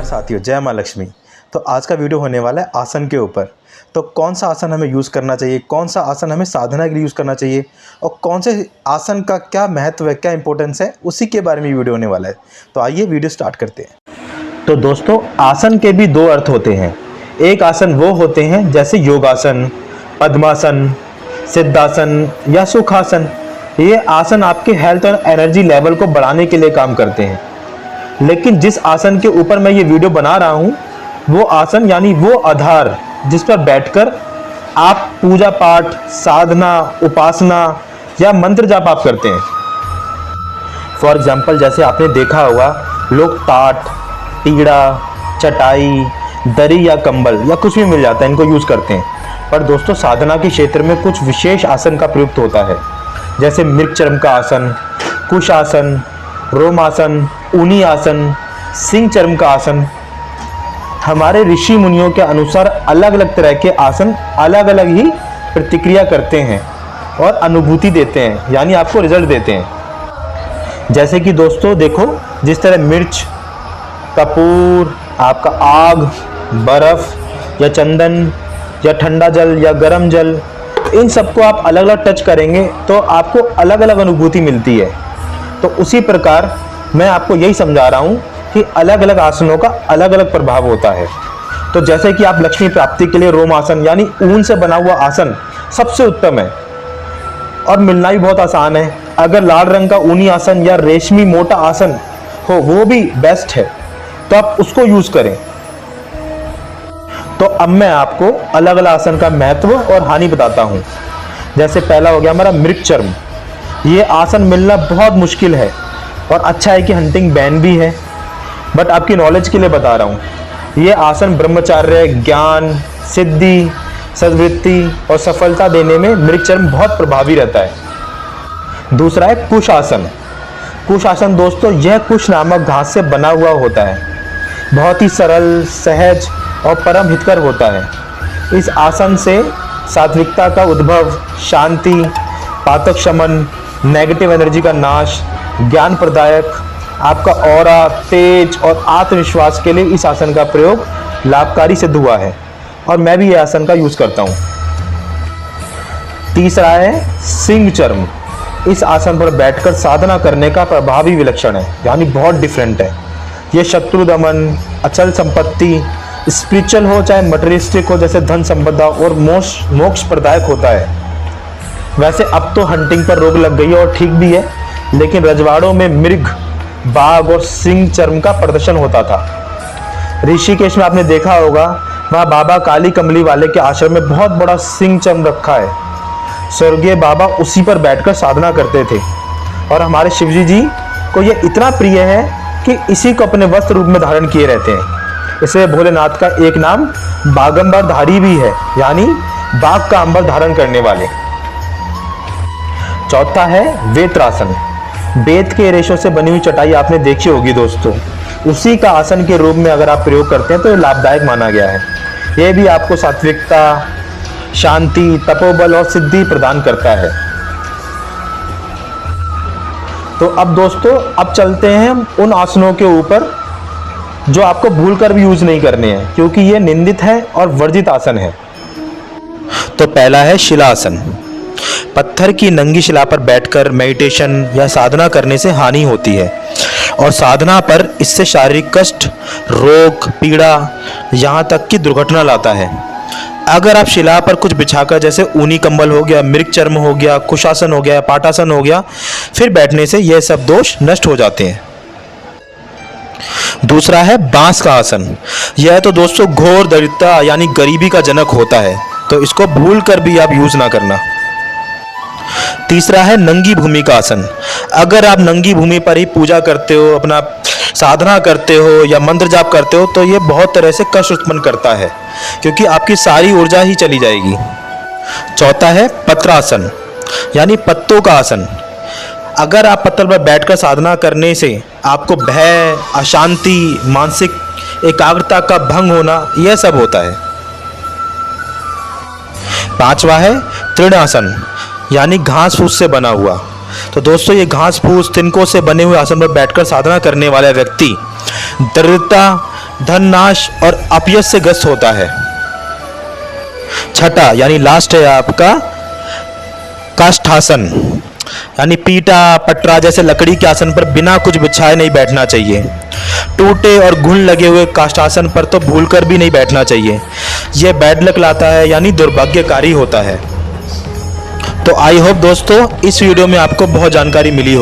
साथियों, जय माँ लक्ष्मी। तो आज का वीडियो होने वाला है आसन के ऊपर। तो कौन सा आसन हमें यूज़ करना चाहिए, कौन सा आसन हमें साधना के लिए यूज़ करना चाहिए और कौन से आसन का क्या महत्व है, क्या इंपॉर्टेंस है, उसी के बारे में वीडियो होने वाला है। तो आइए वीडियो स्टार्ट करते हैं। तो दोस्तों, आसन के भी दो अर्थ होते हैं। एक आसन वो होते हैं जैसे योगासन, पद्मासन, सिद्धासन या सुखासन। ये आसन आपके हेल्थ और एनर्जी लेवल को बढ़ाने के लिए काम करते हैं। लेकिन जिस आसन के ऊपर मैं ये वीडियो बना रहा हूँ वो आसन यानी वो आधार जिस पर बैठकर आप पूजा पाठ, साधना, उपासना या मंत्र जाप आप करते हैं। फॉर एग्जाम्पल, जैसे आपने देखा होगा लोग टाट, पीड़ा, चटाई, दरी या कंबल या कुछ भी मिल जाता है, इनको यूज़ करते हैं। पर दोस्तों, साधना के क्षेत्र में कुछ विशेष आसन का प्रयुक्त होता है, जैसे मृग चर्म का आसन, कुश आसन, रोमासन, ऊनी आसन, सिंह चर्म का आसन। हमारे ऋषि मुनियों के अनुसार अलग अलग तरह के आसन अलग अलग ही प्रतिक्रिया करते हैं और अनुभूति देते हैं, यानी आपको रिजल्ट देते हैं। जैसे कि दोस्तों देखो, जिस तरह मिर्च, कपूर, आपका आग, बर्फ़ या चंदन या ठंडा जल या गर्म जल, इन सबको आप अलग अलग टच करेंगे तो आपको अलग अलग अनुभूति मिलती है। तो उसी प्रकार मैं आपको यही समझा रहा हूँ कि अलग अलग आसनों का अलग अलग प्रभाव होता है। तो जैसे कि आप लक्ष्मी प्राप्ति के लिए रोम आसन यानी ऊन से बना हुआ आसन सबसे उत्तम है और मिलना भी बहुत आसान है। अगर लाल रंग का ऊनी आसन या रेशमी मोटा आसन हो वो भी बेस्ट है, तो आप उसको यूज़ करें। तो अब मैं आपको अलग अलग आसन का महत्व और हानि बताता हूँ। जैसे पहला हो गया हमारा मृग चर्म। ये आसन मिलना बहुत मुश्किल है और अच्छा है कि हंटिंग बैन भी है, बट आपकी नॉलेज के लिए बता रहा हूँ। ये आसन ब्रह्मचार्य, ज्ञान, सिद्धि, सद्वृत्ति और सफलता देने में मृग चर्म बहुत प्रभावी रहता है। दूसरा है कुश आसन। कुश आसन दोस्तों, यह कुश नामक घास से बना हुआ होता है। बहुत ही सरल, सहज और परम हितकर होता है। इस आसन से सात्विकता का उद्भव, शांति, पातक शमन, नेगेटिव एनर्जी का नाश, ज्ञान प्रदायक, आपका ऑरा, तेज और आत्मविश्वास के लिए इस आसन का प्रयोग लाभकारी सिद्ध हुआ है और मैं भी यह आसन का यूज़ करता हूँ। तीसरा है सिंह चर्म। इस आसन पर बैठकर साधना करने का प्रभाव भी विलक्षण है, यानी बहुत डिफरेंट है। यह शत्रु दमन, अचल संपत्ति, स्पिरिचुअल हो चाहे मटेरियलिस्टिक हो, जैसे धन संपदा और मोक्ष प्रदायक होता है। वैसे अब तो हंटिंग पर रोक लग गई है और ठीक भी है, लेकिन रजवाड़ों में मृग, बाघ और सिंह चर्म का प्रदर्शन होता था। ऋषिकेश में आपने देखा होगा, वहाँ बाबा काली कमली वाले के आश्रम में बहुत बड़ा सिंह चर्म रखा है। स्वर्गीय बाबा उसी पर बैठकर साधना करते थे और हमारे शिवजी जी को यह इतना प्रिय है कि इसी को अपने वस्त्र रूप में धारण किए रहते हैं। इसलिए भोलेनाथ का एक नाम बागंबर धारी भी है, यानी बाघ का अंबर धारण करने वाले। चौथा है वेत्रासन। बेत के रेशों से बनी हुई चटाई आपने देखी होगी दोस्तों, उसी का आसन के रूप में अगर आप प्रयोग करते हैं तो लाभदायक माना गया है। यह भी आपको सात्विकता, शांति, तपोबल और सिद्धि प्रदान करता है। तो अब दोस्तों, अब चलते हैं उन आसनों के ऊपर जो आपको भूलकर भी यूज नहीं करने हैं, क्योंकि ये निंदित है और वर्जित आसन है। तो पहला है शिलासन। पत्थर की नंगी शिला पर बैठकर मेडिटेशन या साधना करने से हानि होती है और साधना पर इससे शारीरिक कष्ट, रोग, पीड़ा, यहाँ तक कि दुर्घटना लाता है। अगर आप शिला पर कुछ बिछाकर, जैसे ऊनी कंबल हो गया, मृग चर्म हो गया, कुशासन हो गया, पाटासन हो गया, फिर बैठने से यह सब दोष नष्ट हो जाते हैं। दूसरा है बांस का आसन। यह तो दोस्तों घोर दरिद्रता यानी गरीबी का जनक होता है, तो इसको भूल कर भी आप यूज ना करना। तीसरा है नंगी भूमि का आसन। अगर आप नंगी भूमि पर ही पूजा करते हो, अपना साधना करते हो या मंत्र जाप करते हो, तो ये बहुत तरह से कष्ट उत्पन्न करता है, क्योंकि आपकी सारी ऊर्जा ही चली जाएगी। चौथा है पत्रासन, यानी पत्तों का आसन। अगर आप पत्थर पर बैठकर साधना करने से आपको भय, अशांति, मानसिक एकाग्रता का भंग होना, यह सब होता है। पांचवा है तृणासन, यानी घास फूस से बना हुआ। तो दोस्तों, ये घास फूस, तिनकों से बने हुए आसन पर बैठकर साधना करने वाला व्यक्ति दरिद्रता, धन नाश और अपयश से ग्रस्त होता है। छठा यानी लास्ट है आपका काष्ठासन, यानी पीटा पटरा जैसे लकड़ी के आसन पर बिना कुछ बिछाए नहीं बैठना चाहिए। टूटे और घुन लगे हुए काष्ठासन पर तो भूलकर भी नहीं बैठना चाहिए, यह बैड लक लाता है यानी दुर्भाग्यकारी होता है। तो आई होप दोस्तों इस वीडियो में आपको बहुत जानकारी मिली हो।